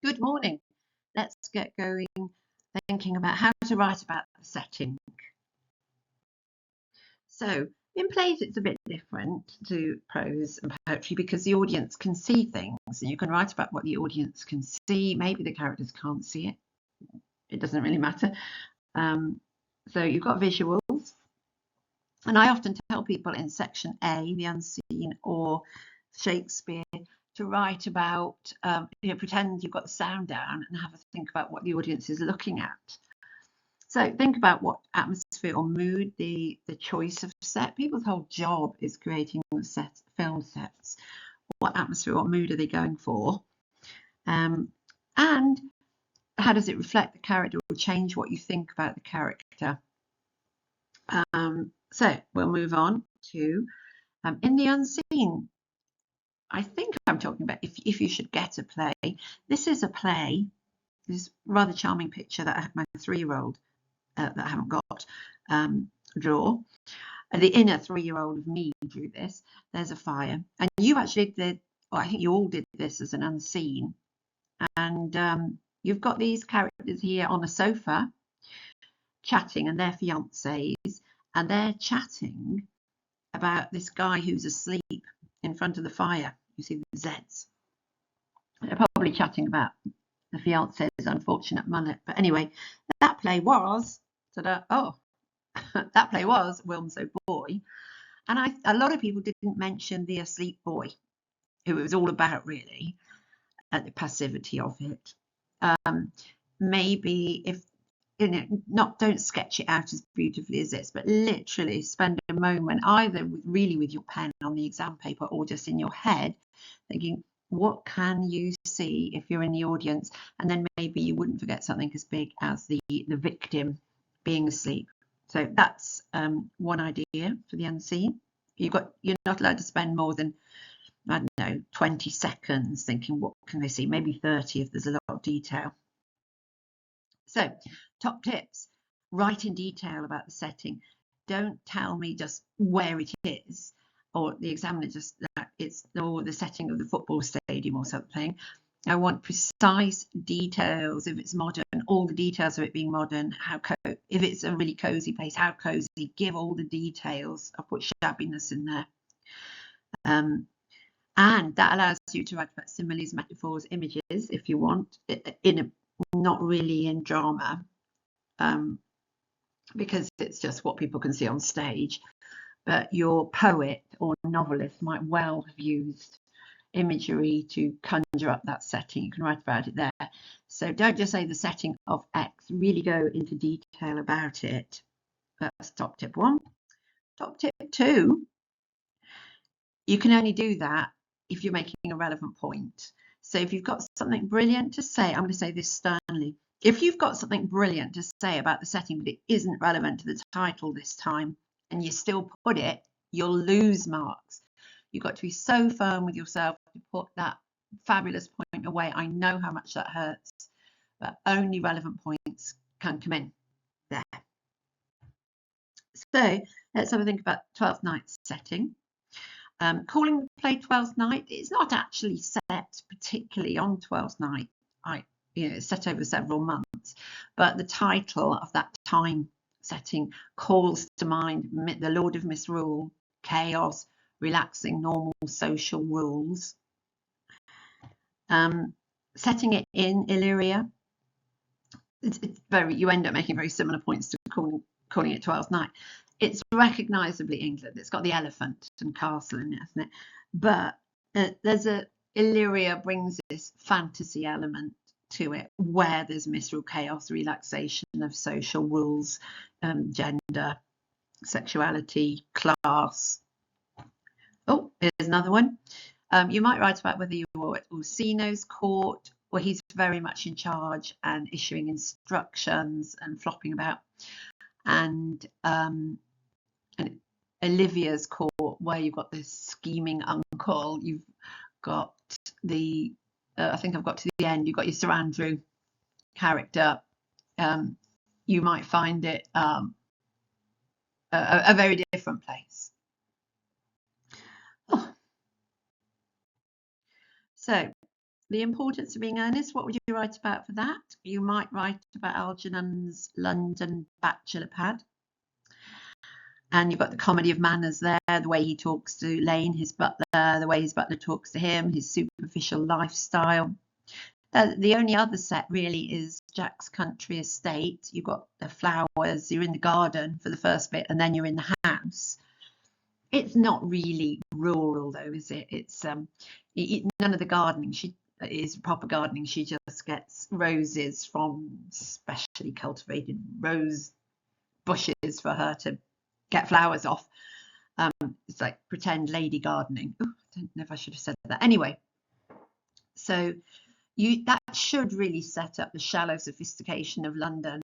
Good morning. Let's get going thinking about how to write about the setting. So, in plays, it's a bit different to prose and poetry because the audience can see things and you can write about what the audience can see. Maybe the characters can't see it. It doesn't really matter. So, you've got visuals. And I often tell people in section A, the unseen, or Shakespeare, to write about, pretend you've got the sound down and have a think about what the audience is looking at. So think about what atmosphere or mood the choice of set. People's whole job is creating film sets. What atmosphere or mood are they going for? And how does it reflect the character or change what you think about the character? So we'll move on to in the unseen. I think I'm talking about if you should get a play. This is a play, this rather charming picture that my 3-year-old that I haven't got draw. The inner 3-year-old of me drew this. There's a fire, and you actually did. Well, I think you all did this as an unseen, and you've got these characters here on a sofa chatting, and their fiancés, and they're chatting about this guy who's asleep in front of the fire. You see the Z's. They're probably chatting about the fiance's unfortunate mullet. But anyway, that play was that play was Wilm's Boy, and a lot of people didn't mention the asleep boy, who it was all about really, the passivity of it. Maybe if don't sketch it out as beautifully as this, but literally spend a moment either really with your pen on the exam paper or just in your head thinking, what can you see if you're in the audience? And then maybe you wouldn't forget something as big as the victim being asleep. So that's one idea for the unseen. You're not allowed to spend more than, I don't know, 20 seconds thinking, what can they see? Maybe 30 if there's a lot of detail. So, top tips: write in detail about the setting. Don't tell me just where it is, or the examiner just or the setting of the football stadium or something. I want precise details. If it's modern, all the details of it being modern. If it's a really cozy place, how cozy? Give all the details. I'll put shabbiness in there. And that allows you to write about similes, metaphors, images, if you want, not really in drama, because it's just what people can see on stage. But your poet or novelist might well have used imagery to conjure up that setting. You can write about it there. So don't just say the setting of X, really go into detail about it. That's top tip 1. Top tip 2, you can only do that if you're making a relevant point. So if you've got something brilliant to say, I'm going to say this sternly, if you've got something brilliant to say about the setting, but it isn't relevant to the title this time, and you still put it, you'll lose marks. You've got to be so firm with yourself to put that fabulous point away. I know how much that hurts, but only relevant points can come in there. So let's have a think about Twelfth Night setting. Calling the play Twelfth Night, it's not actually set particularly on Twelfth Night. It's set over several months, but the title of that time setting calls to mind the Lord of Misrule, chaos, relaxing normal social rules. Setting it in Illyria, you end up making very similar points to calling it Twelfth Night. It's recognisably England. It's got the elephant and castle in it, hasn't it? But Illyria brings this fantasy element to it, where there's misrule, chaos, relaxation of social rules, gender, sexuality, class. Oh, here's another one. You might write about whether you're at Orsino's court, where he's very much in charge and issuing instructions and flopping about, and Olivia's court, where you've got this scheming uncle. You've got I think I've got to the end. You've got your Sir Andrew character. You might find it a very different place. Oh. So The importance of being earnest. What would you write about for that? You might write about Algernon's London bachelor pad. And you've got the comedy of manners there, the way he talks to Lane, his butler, the way his butler talks to him, his superficial lifestyle. The only other set really is Jack's country estate. You've got the flowers, you're in the garden for the first bit, and then you're in the house. It's not really rural though, is it? It's none of the gardening is proper gardening. She just gets roses from specially cultivated rose bushes for her to get flowers off. It's like pretend lady gardening. Ooh, I don't know if I should have said that. Anyway, so that should really set up the shallow sophistication of London,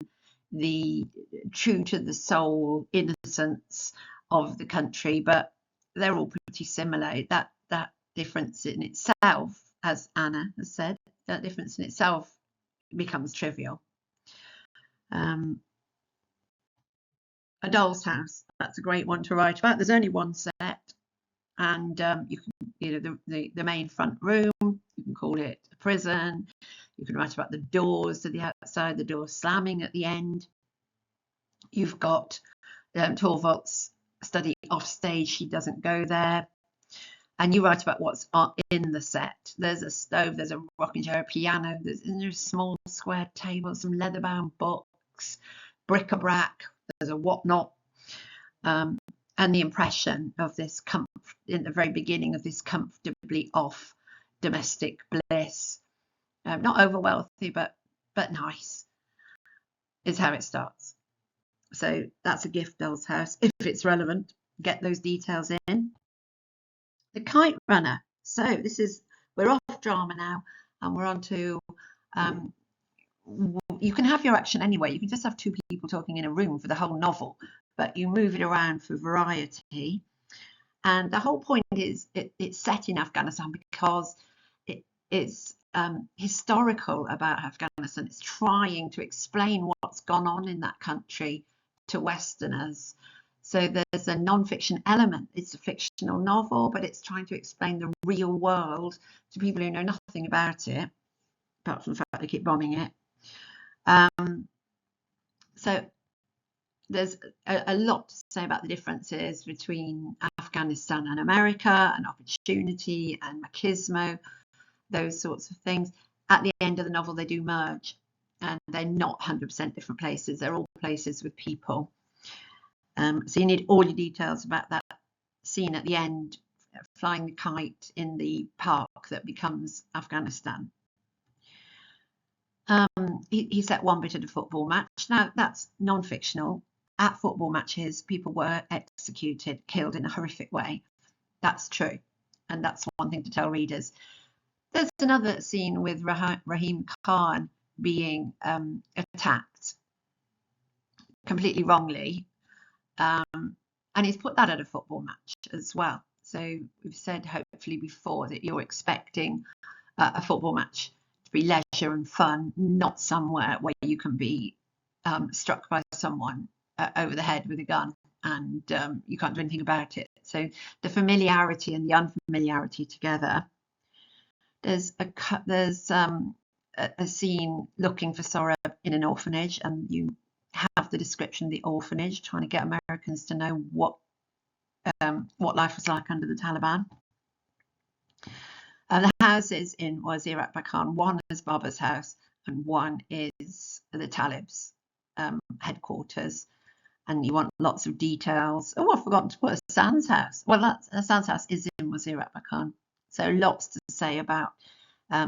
the true to the soul innocence of the country, but they're all pretty similar. That difference in itself, as Anna has said, that difference in itself becomes trivial. A Doll's House, that's a great one to write about. There's only one set, and you can, the main front room, you can call it a prison. You can write about the doors to the outside, the door slamming at the end. You've got Torvald's study off stage, she doesn't go there. And you write about what's in the set. There's a stove, there's a rocking chair, a piano, there's a small square table, some leather-bound books, bric-a-brac, there's a whatnot, and the impression of this comfort in the very beginning of this comfortably off domestic bliss, not over wealthy, but nice, is how it starts. So that's a gift, Doll's House, if it's relevant. Get those details in. The Kite Runner. So we're off drama now, and we're on to, you can have your action anyway. You can just have two people talking in a room for the whole novel, but you move it around for variety. And the whole point is it's set in Afghanistan because it's historical about Afghanistan. It's trying to explain what's gone on in that country to Westerners. So there's a non-fiction element. It's a fictional novel, but it's trying to explain the real world to people who know nothing about it, apart from the fact they keep bombing it. So there's a lot to say about the differences between Afghanistan and America, and opportunity and machismo, those sorts of things. At the end of the novel, they do merge, and they're not 100% different places. They're all places with people. So you need all your details about that scene at the end, flying the kite in the park that becomes Afghanistan. He set one bit at a football match. Now, that's non-fictional. At football matches, people were executed, killed in a horrific way. That's true. And that's one thing to tell readers. There's another scene with Rahim Khan being attacked completely wrongly. And he's put that at a football match as well. So we've said hopefully before that you're expecting a football match to be leisure and fun, not somewhere where you can be struck by someone over the head with a gun and you can't do anything about it. So the familiarity and the unfamiliarity together. There's a scene looking for Sorab in an orphanage, and you have the description of the orphanage, trying to get Americans to know what life was like under the Taliban. The houses in Wazir Akbar Khan, one is Baba's house and one is the Talibs' headquarters, and you want lots of details. Oh, I've forgotten to put Hassan's house. Well, Hassan's house is in Wazir Akbar Khan, so lots to say about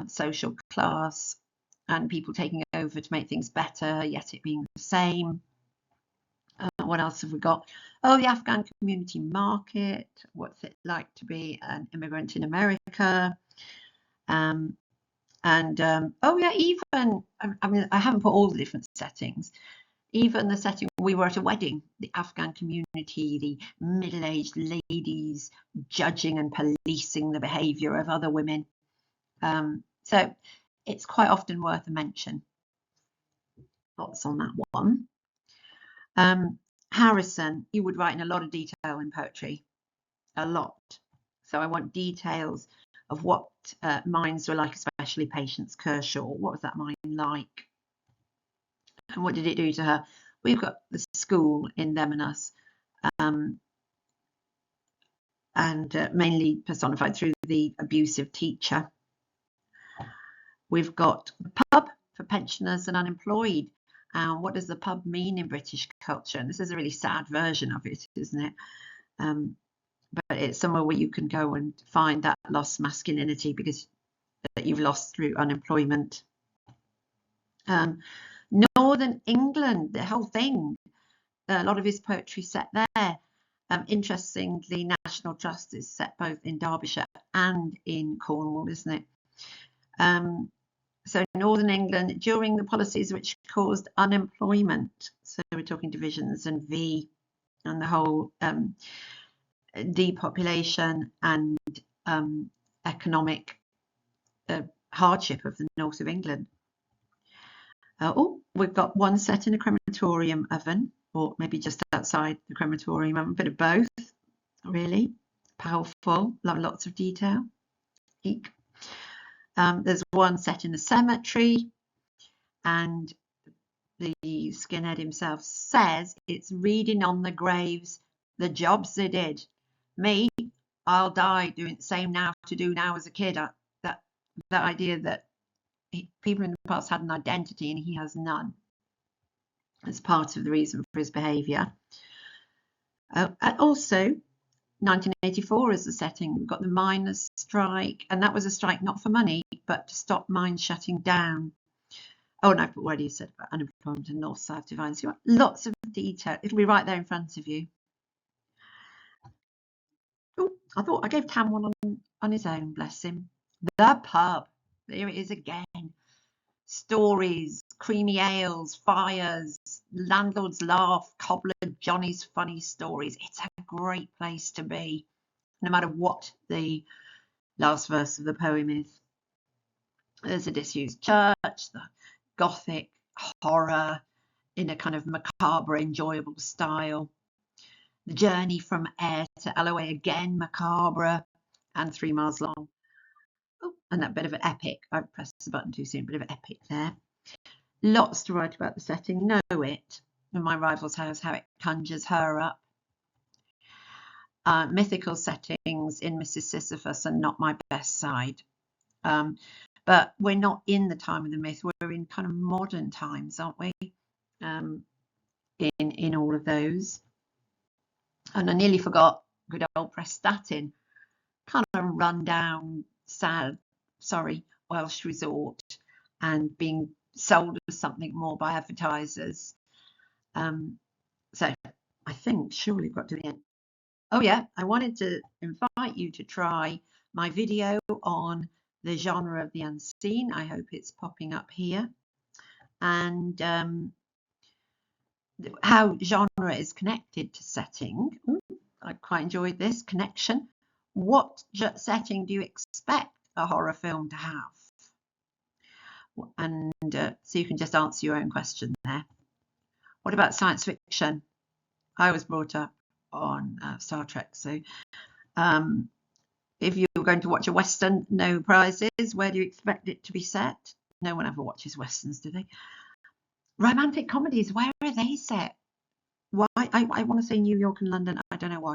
social class and people taking over to make things better, yet it being the same. What else have we got? Oh, the Afghan community market. What's it like to be an immigrant in America? Oh yeah, even, I mean, I haven't put all the different settings. Even the setting, we were at a wedding, the Afghan community, the middle-aged ladies judging and policing the behaviour of other women. So it's quite often worth a mention. Lots on that one. Harrison, you would write in a lot of detail in poetry, a lot. So I want details of what mines were like, especially Patience Kershaw. What was that mine like? And what did it do to her? We've got the school in Them and Us, and mainly personified through the abusive teacher. We've got the pub for pensioners and unemployed. What does the pub mean in British culture? And this is a really sad version of it, isn't it? But it's somewhere where you can go and find that lost masculinity because that you've lost through unemployment. Northern England, the whole thing, a lot of his poetry set there. Interestingly, National Trust is set both in Derbyshire and in Cornwall, isn't it? So Northern England, during the policies which caused unemployment, so we're talking divisions and V and the whole depopulation and economic hardship of the north of England. We've got one set in a crematorium oven, or maybe just outside the crematorium oven, a bit of both, really. Powerful, lots of detail. Eek. There's one set in a cemetery, and the skinhead himself says it's reading on the graves the jobs they did. Me, I'll die doing the same now to do now as a kid. That idea that people in the past had an identity and he has none. As part of the reason for his behaviour. And also, 1984 is the setting. We've got the miners' strike, and that was a strike not for money, but to stop mines shutting down. Oh, no, but what you said about unemployment and north-south divides. So lots of detail. It'll be right there in front of you. Oh, I thought I gave Tam one on his own, bless him. The pub. There it is again. Stories, creamy ales, fires, landlord's laugh, cobbler Johnny's funny stories. It's a great place to be, no matter what the last verse of the poem is. There's a disused church, the Gothic horror in a kind of macabre, enjoyable style. The journey from Ayr to Alloway, again macabre and 3 miles long. Oh, and that bit of an epic. I pressed the button too soon. Bit of an epic there. Lots to write about the setting. Know it. In My Rival's House, how it conjures her up. Mythical settings in Mrs. Sisyphus are not my best side. But we're not in the time of the myth. We're in kind of modern times, aren't we? In all of those. And I nearly forgot good old Prestatyn. Kind of run down, sad, Welsh resort and being sold as something more by advertisers. So I think surely we've got to the end. Oh yeah, I wanted to invite you to try my video on the genre of the unseen. I hope it's popping up here. And how genre is connected to setting. I quite enjoyed this connection. What setting do you expect a horror film to have? And so you can just answer your own question there. What about science fiction? I was brought up on Star Trek, so if you're going to watch a Western, no prizes. Where do you expect it to be set? No one ever watches Westerns, do they? Romantic comedies, where are they set? Why? I want to say New York and London. I don't know why.